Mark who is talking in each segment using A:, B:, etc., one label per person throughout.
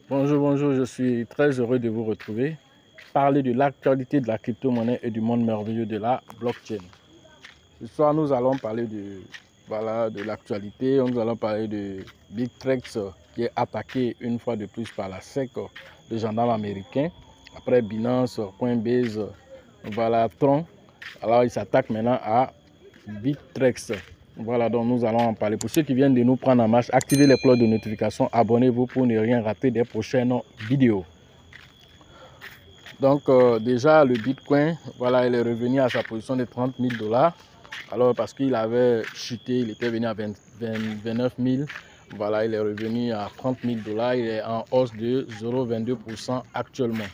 A: Bonjour, je suis très heureux de vous retrouver. Parler de l'actualité de la crypto-monnaie et du monde merveilleux de la blockchain. Ce soir, nous allons parler de l'actualité. Nous allons parler de Bittrex qui est attaqué une fois de plus par la SEC, le gendarme américain. Après Binance, Coinbase, Tron. Alors, il s'attaque maintenant à Bittrex. Voilà, donc nous allons en parler. Pour ceux qui viennent de nous prendre en marche, activez les cloches de notification, abonnez-vous pour ne rien rater des prochaines vidéos. Donc déjà le Bitcoin, voilà, il est revenu à sa position de 30 000 $. Alors parce qu'il avait chuté, il était venu à 29 000. Voilà, il est revenu à 30 000 $. Il est en hausse de 0,22% actuellement.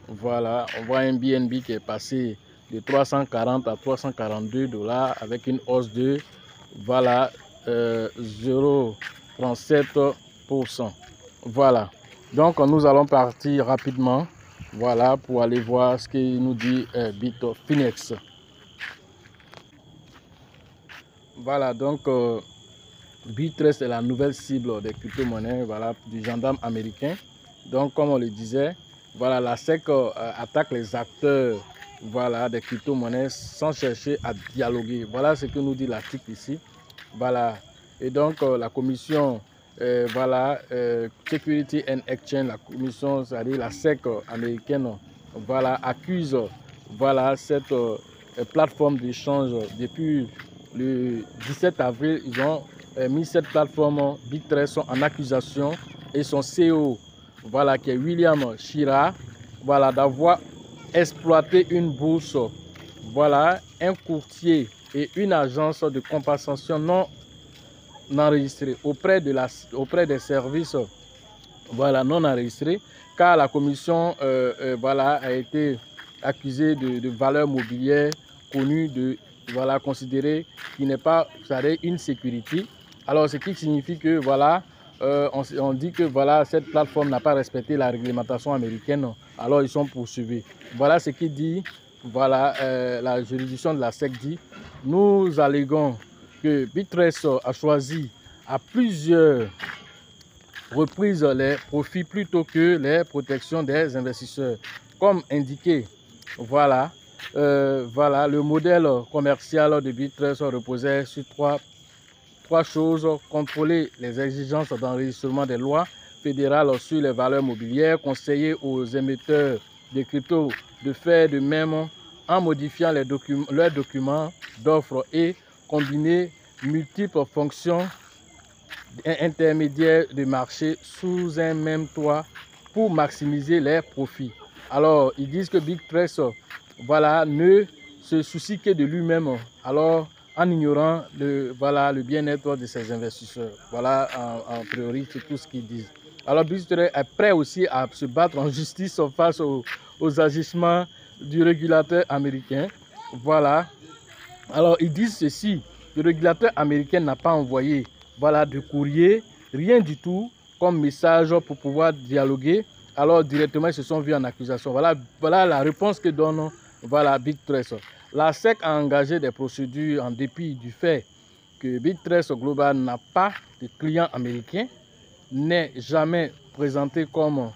A: Voilà, on voit un BNB qui est passé de 340 à 342 $ avec une hausse de 0,37%. Voilà, donc nous allons partir rapidement, voilà, pour aller voir ce qu'il nous dit Bitfinex. Voilà, donc Bittrex est la nouvelle cible des crypto-monnaies, voilà, du gendarme américain. Donc comme on le disait, voilà, la SEC attaque les acteurs, voilà, des crypto-monnaies sans chercher à dialoguer. Voilà ce que nous dit l'article ici. Voilà, et donc la commission Security and Exchange, la commission, c'est-à-dire la SEC américaine, voilà, accuse voilà, cette plateforme d'échange. Depuis le 17 avril, ils ont mis cette plateforme Bittrex en accusation et son CEO, voilà, qui est William Shira, voilà, d'avoir exploité une bourse, voilà, un courtier et une agence de compensation non enregistrée auprès des services, voilà, non enregistrés, car la commission voilà, a été accusée de valeurs mobilières connues, voilà, considérées qui n'est pas, vous savez, une sécurité. Alors ce qui signifie que voilà, on dit que voilà, cette plateforme n'a pas respecté la réglementation américaine, alors ils sont poursuivis. Voilà ce qui dit, voilà, la juridiction de la SEC dit. Nous alléguons que Bittrex a choisi à plusieurs reprises les profits plutôt que les protections des investisseurs. Comme indiqué, voilà, voilà, le modèle commercial de Bittrex reposait sur trois choses: contrôler les exigences d'enregistrement des lois fédérales sur les valeurs mobilières, conseiller aux émetteurs de crypto de faire de même en modifiant leurs documents d'offres et combiner multiples fonctions intermédiaires de marché sous un même toit pour maximiser les profits. Alors, ils disent que Bittrex, voilà, ne se soucie que de lui-même, alors en ignorant le bien-être de ses investisseurs. Voilà, en priori, c'est tout ce qu'ils disent. Alors, Bittrex est prêt aussi à se battre en justice face aux agissements du régulateur américain. Voilà. Alors, ils disent ceci: le régulateur américain n'a pas envoyé, voilà, de courrier, rien du tout comme message pour pouvoir dialoguer. Alors, directement, ils se sont vus en accusation. Voilà la réponse que donne, voilà, Bittrex. La SEC a engagé des procédures en dépit du fait que Bittrex Global n'a pas de clients américains, n'est jamais présenté comme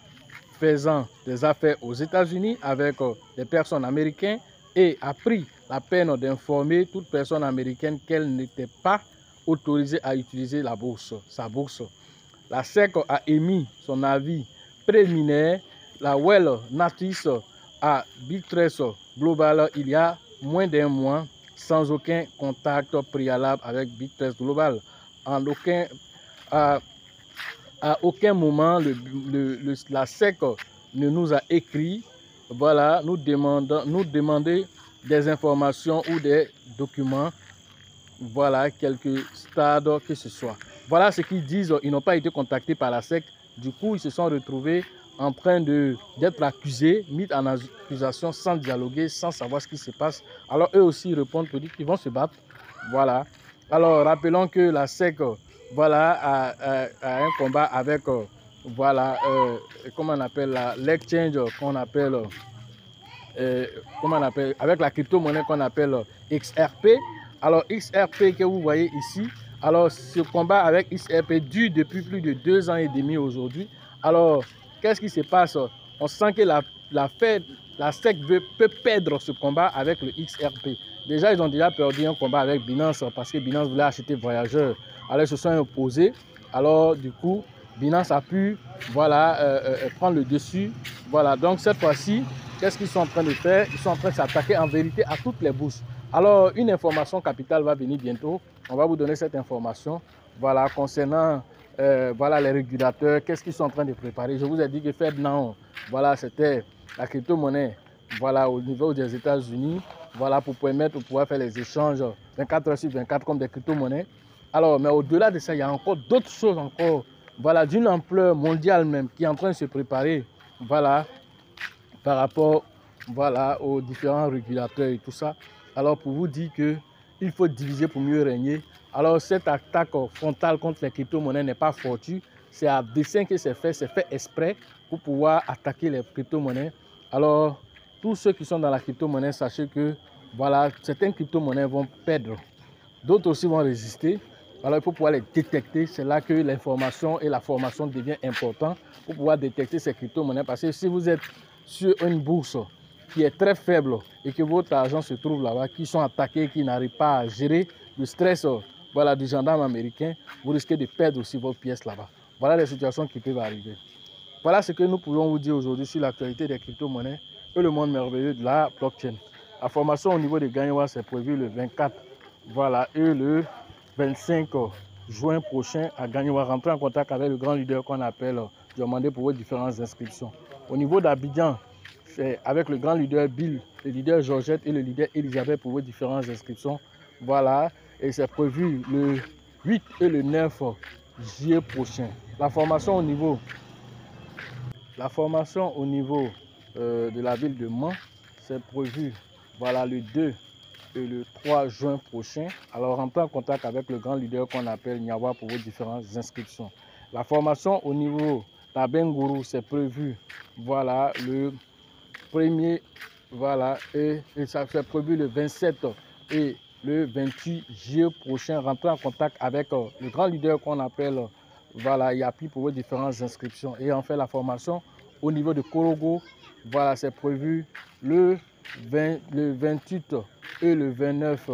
A: faisant des affaires aux États-Unis avec des personnes américaines et a pris la peine d'informer toute personne américaine qu'elle n'était pas autorisée à utiliser sa bourse. La SEC a émis son avis préliminaire, la Well Notice, à Bittrex Global il y a moins d'un mois, sans aucun contact préalable avec Bittrex Global. À aucun moment la SEC ne nous a écrit, voilà, nous demander des informations ou des documents, voilà, quelques stades que ce soit. Voilà ce qu'ils disent. Ils n'ont pas été contactés par la SEC. Du coup, ils se sont retrouvés en train d'être accusés, mis en accusation sans dialoguer, sans savoir ce qui se passe. Alors eux aussi répondent pour dire qu'ils vont se battre. Voilà. Alors rappelons que la SEC, voilà, a un combat avec, voilà, comment on appelle l'exchange qu'on appelle, avec la crypto-monnaie qu'on appelle XRP. Alors XRP que vous voyez ici, alors ce combat avec XRP dure depuis plus de 2 ans et demi aujourd'hui. Alors qu'est-ce qui se passe? On sent que la SEC peut perdre ce combat avec le XRP. Déjà, ils ont déjà perdu un combat avec Binance parce que Binance voulait acheter Voyageur. Alors, ils se sont opposés. Alors, du coup, Binance a pu prendre le dessus. Voilà, donc cette fois-ci, qu'est-ce qu'ils sont en train de faire? Ils sont en train de s'attaquer en vérité à toutes les bourses. Alors, une information capitale va venir bientôt. On va vous donner cette information. Voilà, concernant les régulateurs, qu'est-ce qu'ils sont en train de préparer. Je vous ai dit que Fednao, voilà, c'était la crypto-monnaie, voilà, au niveau des États-Unis, voilà, pour permettre de pouvoir faire les échanges 24 heures sur 24 comme des crypto-monnaies. Alors, mais au-delà de ça, il y a encore d'autres choses encore, voilà, d'une ampleur mondiale même, qui est en train de se préparer, voilà, par rapport, voilà, aux différents régulateurs et tout ça. Alors, pour vous dire qu'il faut diviser pour mieux régner. Alors, cette attaque frontale contre les crypto-monnaies n'est pas fortuite. C'est à dessein que c'est fait exprès pour pouvoir attaquer les crypto-monnaies. Alors, tous ceux qui sont dans la crypto-monnaie, sachez que voilà, certaines crypto-monnaies vont perdre. D'autres aussi vont résister. Alors, il faut pouvoir les détecter. C'est là que l'information et la formation devient important pour pouvoir détecter ces crypto-monnaies. Parce que si vous êtes sur une bourse qui est très faible et que votre argent se trouve là-bas, qui sont attaqués, qui n'arrivent pas à gérer le stress voilà, du gendarme américain, vous risquez de perdre aussi vos pièces là-bas. Voilà les situations qui peuvent arriver. Voilà ce que nous pouvons vous dire aujourd'hui sur l'actualité des crypto-monnaies et le monde merveilleux de la blockchain. La formation au niveau de Gagnoa, c'est prévu le 24 voilà, et le 25 juin prochain à Gagnoa. Rentrer en contact avec le grand leader qu'on appelle, demander pour vos différentes inscriptions. Au niveau d'Abidjan, c'est avec le grand leader Bill, le leader Georgette et le leader Elisabeth pour vos différentes inscriptions. Voilà, et c'est prévu le 8 et le 9 juillet prochain. La formation au niveau de la ville de Mans, c'est prévu voilà, le 2 et le 3 juin prochain. Alors, rentrez en contact avec le grand leader qu'on appelle Niawa pour vos différentes inscriptions. La formation au niveau d'Abengourou, c'est prévu voilà, le 1er, voilà, et ça c'est prévu le 27 et le 28 juillet prochain. Rentrez en contact avec le grand leader qu'on appelle voilà, Yapi pour vos différentes inscriptions. Et on fait la formation au niveau de Korogo. Voilà, c'est prévu le 28 et le 29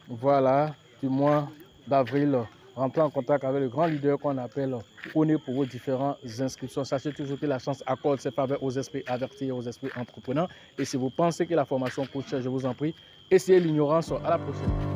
A: voilà, du mois d'avril. Rentrez en contact avec le grand leader qu'on appelle Kone pour vos différentes inscriptions. Sachez toujours que la chance accorde ses faveurs aux esprits avertis et aux esprits entrepreneurs. Et si vous pensez que la formation coûte cher, je vous en prie, essayez l'ignorance. À la prochaine.